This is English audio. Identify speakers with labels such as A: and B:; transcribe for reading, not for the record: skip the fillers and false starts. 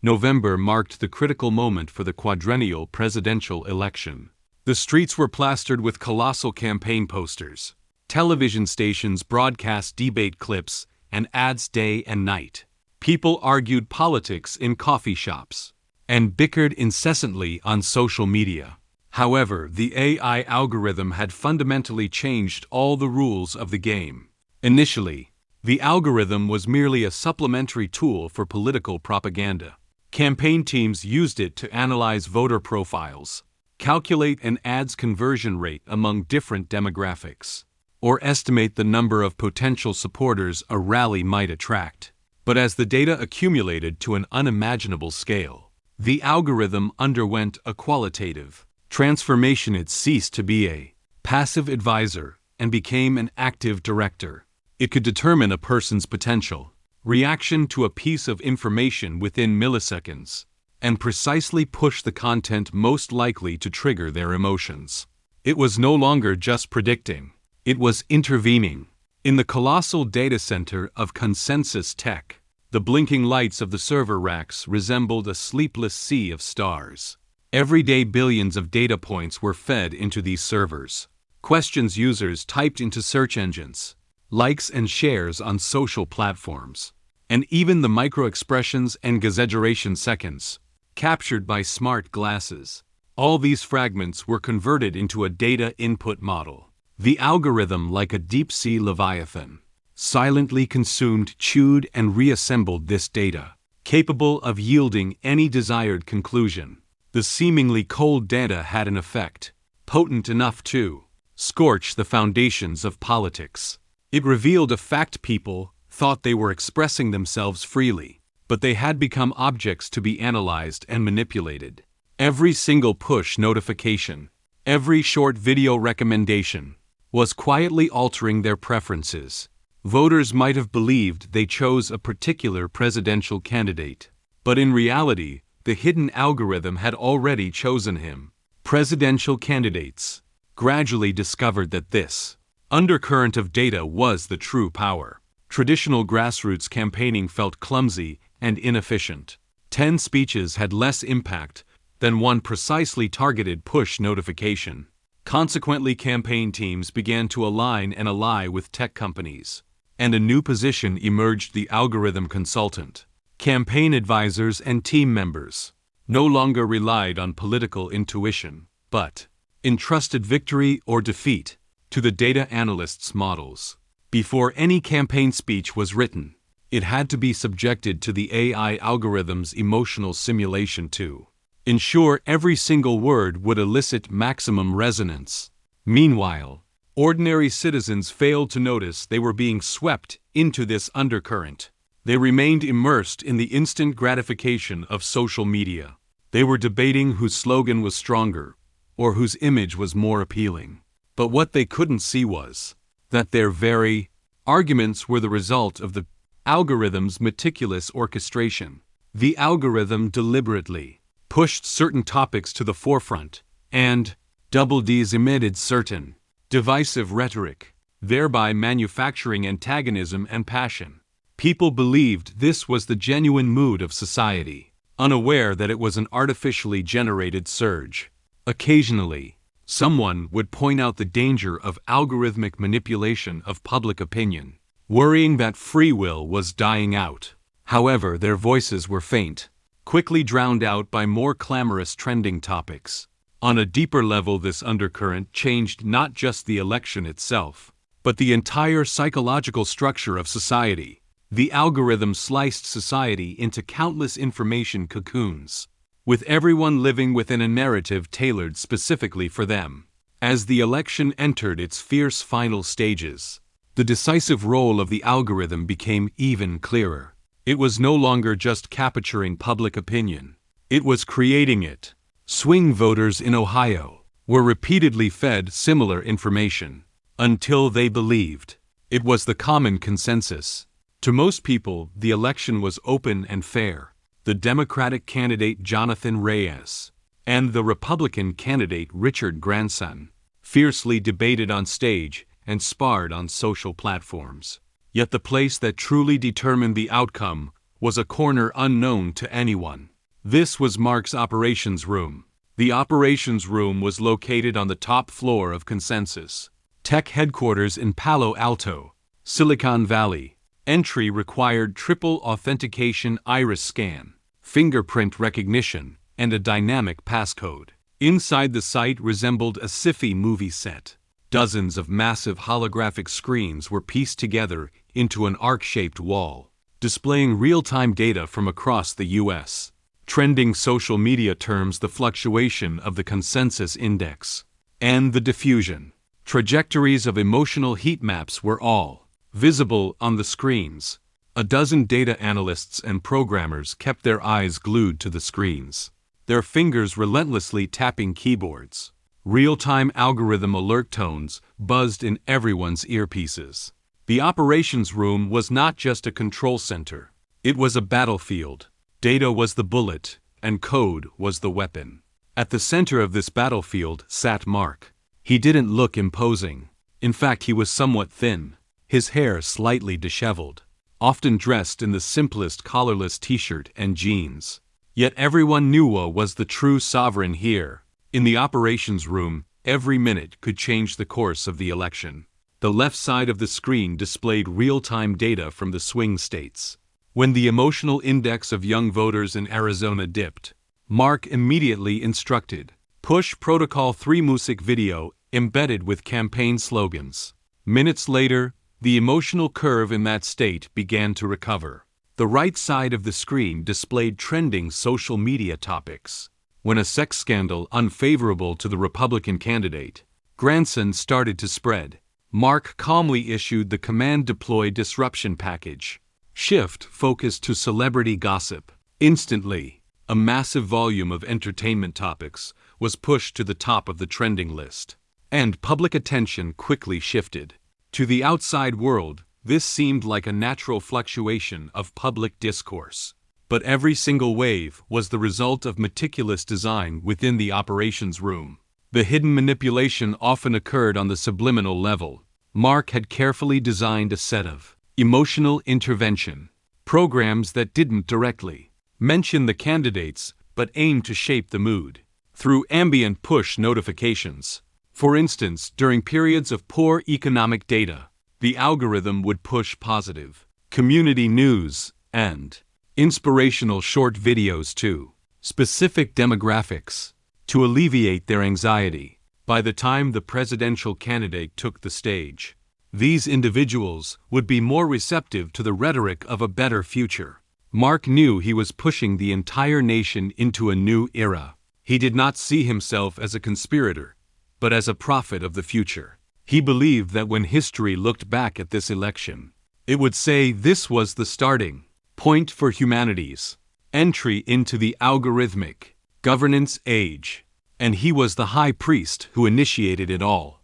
A: November marked the critical moment for the quadrennial presidential election. The streets were plastered with colossal campaign posters. Television stations broadcast debate clips and ads day and night. People argued politics in coffee shops and bickered incessantly on social media. However, the AI algorithm had fundamentally changed all the rules of the game. Initially, the algorithm was merely a supplementary tool for political propaganda. Campaign teams used it to analyze voter profiles, calculate an ad's conversion rate among different demographics, or estimate the number of potential supporters a rally might attract. But as the data accumulated to an unimaginable scale, the algorithm underwent a qualitative transformation. It ceased to be a passive advisor and became an active director. It could determine a person's potential reaction to a piece of information within milliseconds and precisely push the content most likely to trigger their emotions. It was no longer just predicting, it was intervening. In the colossal data center of consensus tech, the blinking lights of the server racks resembled a sleepless sea of stars. Every day billions of data points were fed into these servers. Questions users typed into search engines, likes and shares on social platforms, and even the micro-expressions and exaggeration seconds captured by smart glasses. All these fragments were converted into a data input model. The algorithm, like a deep-sea leviathan, silently consumed, chewed, and reassembled this data, capable of yielding any desired conclusion. The seemingly cold data had an effect, potent enough to scorch the foundations of politics. It revealed a fact: people thought they were expressing themselves freely, but they had become objects to be analyzed and manipulated. Every single push notification, every short video recommendation, was quietly altering their preferences. Voters might have believed they chose a particular presidential candidate, but in reality, the hidden algorithm had already chosen him. Presidential candidates gradually discovered that this undercurrent of data was the true power. Traditional grassroots campaigning felt clumsy and inefficient. 10 speeches had less impact than one precisely targeted push notification. Consequently, campaign teams began to align and ally with tech companies, and a new position emerged: the algorithm consultant. Campaign advisors and team members no longer relied on political intuition, but entrusted victory or defeat to the data analysts' models. Before any campaign speech was written, it had to be subjected to the AI algorithm's emotional simulation to ensure every single word would elicit maximum resonance. Meanwhile, ordinary citizens failed to notice they were being swept into this undercurrent. They remained immersed in the instant gratification of social media. They were debating whose slogan was stronger or whose image was more appealing. But what they couldn't see was that their very arguments were the result of the algorithm's meticulous orchestration. The algorithm deliberately pushed certain topics to the forefront and emitted certain divisive rhetoric, thereby manufacturing antagonism and passion. People believed this was the genuine mood of society, unaware that it was an artificially generated surge. Occasionally, someone would point out the danger of algorithmic manipulation of public opinion, worrying that free will was dying out. However, their voices were faint, quickly drowned out by more clamorous trending topics. On a deeper level, this undercurrent changed not just the election itself, but the entire psychological structure of society. The algorithm sliced society into countless information cocoons, with everyone living within a narrative tailored specifically for them. As the election entered its fierce final stages, the decisive role of the algorithm became even clearer. It was no longer just capturing public opinion, it was creating it. Swing voters in Ohio were repeatedly fed similar information until they believed it was the common consensus. To most people, the election was open and fair. The Democratic candidate Jonathan Reyes and the Republican candidate Richard Grandson fiercely debated on stage and sparred on social platforms. Yet the place that truly determined the outcome was a corner unknown to anyone. This was Mark's operations room. The operations room was located on the top floor of Consensus Tech headquarters in Palo Alto, Silicon Valley. Entry required triple authentication iris scan, fingerprint recognition, and a dynamic passcode. Inside the site resembled a sci-fi movie set. Dozens of massive holographic screens were pieced together into an arc-shaped wall, displaying real-time data from across the U.S. Trending social media terms the fluctuation of the consensus index and the diffusion. Trajectories of emotional heat maps were all visible on the screens. A dozen data analysts and programmers kept their eyes glued to the screens, their fingers relentlessly tapping keyboards. Real-time algorithm alert tones buzzed in everyone's earpieces. The operations room was not just a control center. It was a battlefield. Data was the bullet, and code was the weapon. At the center of this battlefield sat Mark. He didn't look imposing. In fact, he was somewhat thin, his hair slightly disheveled, often dressed in the simplest collarless t-shirt and jeans. Yet everyone knew was the true sovereign here. In the operations room, every minute could change the course of the election. The left side of the screen displayed real-time data from the swing states. When the emotional index of young voters in Arizona dipped, Mark immediately instructed, "Push Protocol 3 music video embedded with campaign slogans." Minutes later, the emotional curve in that state began to recover. The right side of the screen displayed trending social media topics. When a sex scandal unfavorable to the Republican candidate, grandson started to spread, Mark calmly issued the command deploy disruption package. Shift focus to celebrity gossip. Instantly, a massive volume of entertainment topics was pushed to the top of the trending list, and public attention quickly shifted. To the outside world, this seemed like a natural fluctuation of public discourse. But every single wave was the result of meticulous design within the operations room. The hidden manipulation often occurred on the subliminal level. Mark had carefully designed a set of emotional intervention programs that didn't directly mention the candidates but aimed to shape the mood through ambient push notifications. For instance, during periods of poor economic data, the algorithm would push positive community news and inspirational short videos to specific demographics to alleviate their anxiety. By the time the presidential candidate took the stage, these individuals would be more receptive to the rhetoric of a better future. Mark knew he was pushing the entire nation into a new era. He did not see himself as a conspirator, but as a prophet of the future. He believed that when history looked back at this election, it would say this was the starting point for humanity's entry into the algorithmic governance age, and he was the high priest who initiated it all.